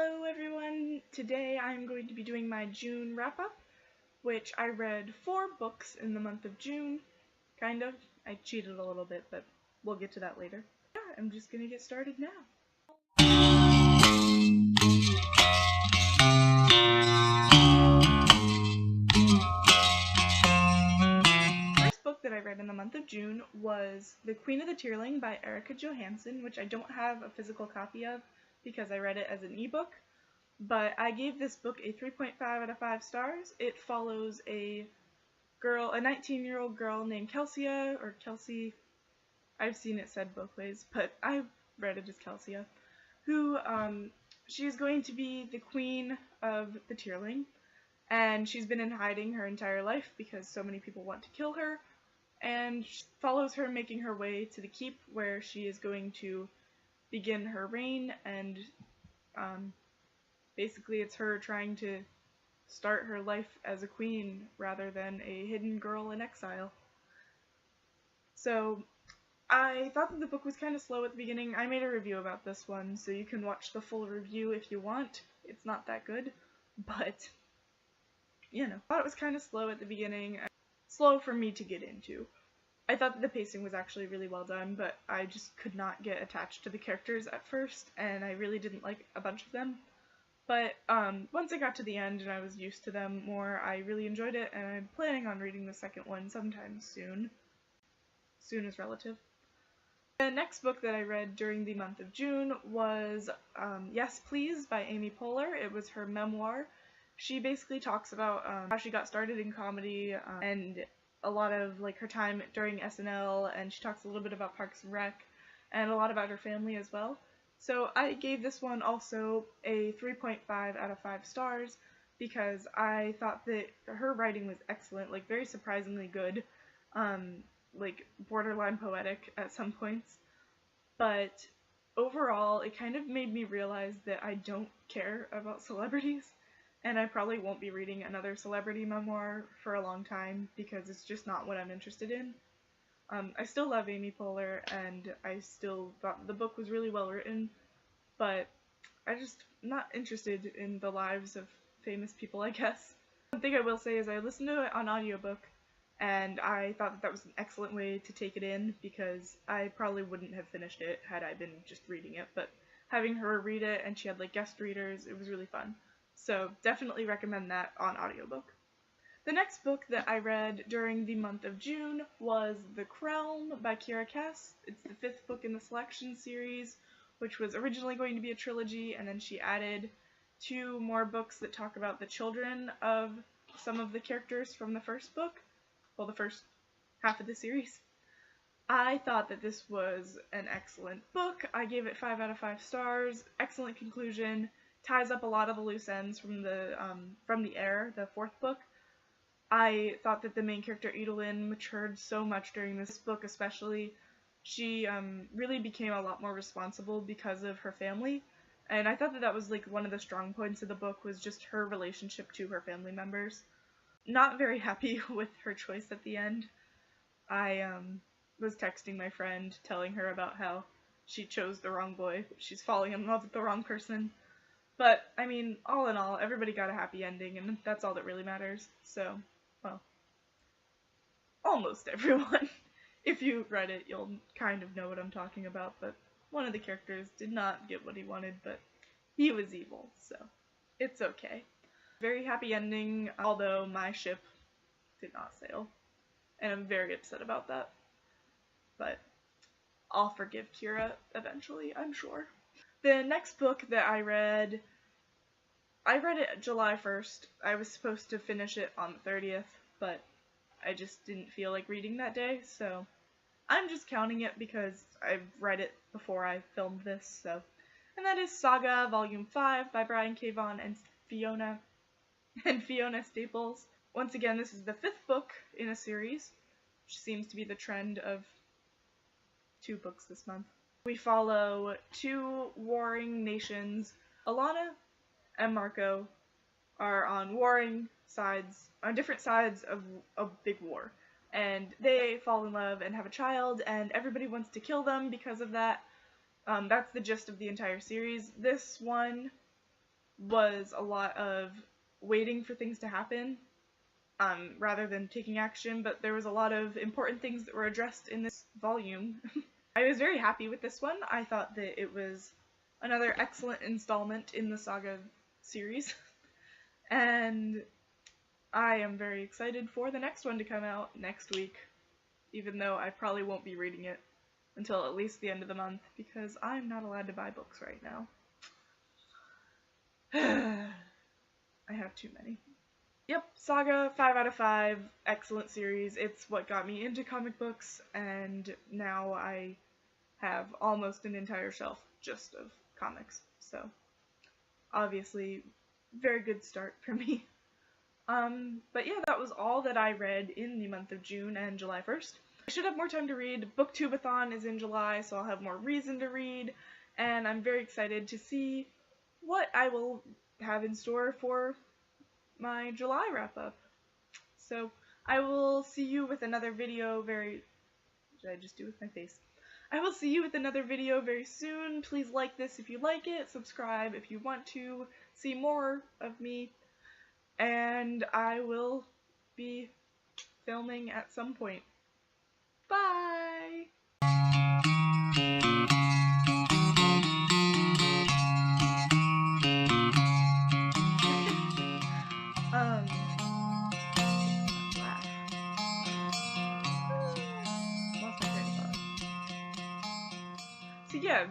Hello everyone! Today I'm going to be doing my June wrap-up, which I read 4 books in the month of June. Kind of. I cheated a little bit, but we'll get to that later. Yeah, I'm just gonna get started now. The first book that I read in the month of June was The Queen of the Tearling by Erica Johansson, which I don't have a physical copy of because I read it as an ebook. But I gave this book a 3.5 out of 5 stars. It follows a 19-year-old girl named Kelsey, I've seen it said both ways, but I read it as Kelsia, who, she's going to be the queen of the Tearling, and she's been in hiding her entire life because so many people want to kill her, and follows her making her way to the keep where she is going to begin her reign, and, basically, it's her trying to start her life as a queen rather than a hidden girl in exile. So, I thought that the book was kind of slow at the beginning. I made a review about this one, so you can watch the full review if you want. It's not that good, but, I thought it was kind of slow at the beginning. Slow for me to get into. I thought that the pacing was actually really well done, but I just could not get attached to the characters at first, and I really didn't like a bunch of them. But once I got to the end and I was used to them more, I really enjoyed it, and I'm planning on reading the second one sometime soon. Soon is relative. The next book that I read during the month of June was Yes Please by Amy Poehler. It was her memoir. She basically talks about how she got started in comedy and a lot of her time during SNL, and she talks a little bit about Parks and Rec and a lot about her family as well. So I gave this one also a 3.5 out of 5 stars because I thought that her writing was excellent, very surprisingly good, borderline poetic at some points. But overall, it kind of made me realize that I don't care about celebrities, and I probably won't be reading another celebrity memoir for a long time because it's just not what I'm interested in. I still love Amy Poehler, and I still thought the book was really well written, but I'm just not interested in the lives of famous people, I guess. One thing I will say is I listened to it on audiobook, and I thought that was an excellent way to take it in because I probably wouldn't have finished it had I been just reading it, but having her read it and she had guest readers, it was really fun. So definitely recommend that on audiobook. The next book that I read during the month of June was The Krell by Kiera Cass. It's the 5th book in the Selection series, which was originally going to be a trilogy, and then she added 2 more books that talk about the children of some of the characters from the first book. Well, the first half of the series. I thought that this was an excellent book. I gave it 5 out of 5 stars. Excellent conclusion. Ties up a lot of the loose ends from the Heir, the 4th book. I thought that the main character, Edelyn, matured so much during this book especially. She really became a lot more responsible because of her family, and I thought that that was one of the strong points of the book was just her relationship to her family members. Not very happy with her choice at the end. I was texting my friend telling her about how she chose the wrong boy. She's falling in love with the wrong person. But, I mean, all in all, everybody got a happy ending, and that's all that really matters. So, well, almost everyone. If you read it, you'll kind of know what I'm talking about, but one of the characters did not get what he wanted, but he was evil, so it's okay. Very happy ending, although my ship did not sail, and I'm very upset about that. But I'll forgive Kira eventually, I'm sure. The next book that I read it July 1st. I was supposed to finish it on the 30th, but I just didn't feel like reading that day, so I'm just counting it because I've read it before I filmed this, so. And that is Saga Volume 5 by Brian K. Vaughan and Fiona Staples. Once again, this is the 5th book in a series, which seems to be the trend of 2 books this month. We follow 2 warring nations. Alana and Marco are on different sides of a big war. And they fall in love and have a child, and everybody wants to kill them because of that. That's the gist of the entire series. This one was a lot of waiting for things to happen, rather than taking action, but there was a lot of important things that were addressed in this volume. I was very happy with this one. I thought that it was another excellent installment in the Saga series, and I am very excited for the next one to come out next week, even though I probably won't be reading it until at least the end of the month, because I'm not allowed to buy books right now. I have too many. Yep, Saga, 5 out of 5, excellent series. It's what got me into comic books, and now I have almost an entire shelf just of comics, so obviously very good start for me. But yeah, that was all that I read in the month of June and July 1st. I should have more time to read. Booktubeathon is in July, so I'll have more reason to read, and I'm very excited to see what I will have in store for my July wrap-up. So I will see you with another video very... Did I just do with my face? I will see you with another video very soon. Please like this if you like it, subscribe if you want to see more of me, and I will be filming at some point. Bye! Lost my train of thought. So yeah,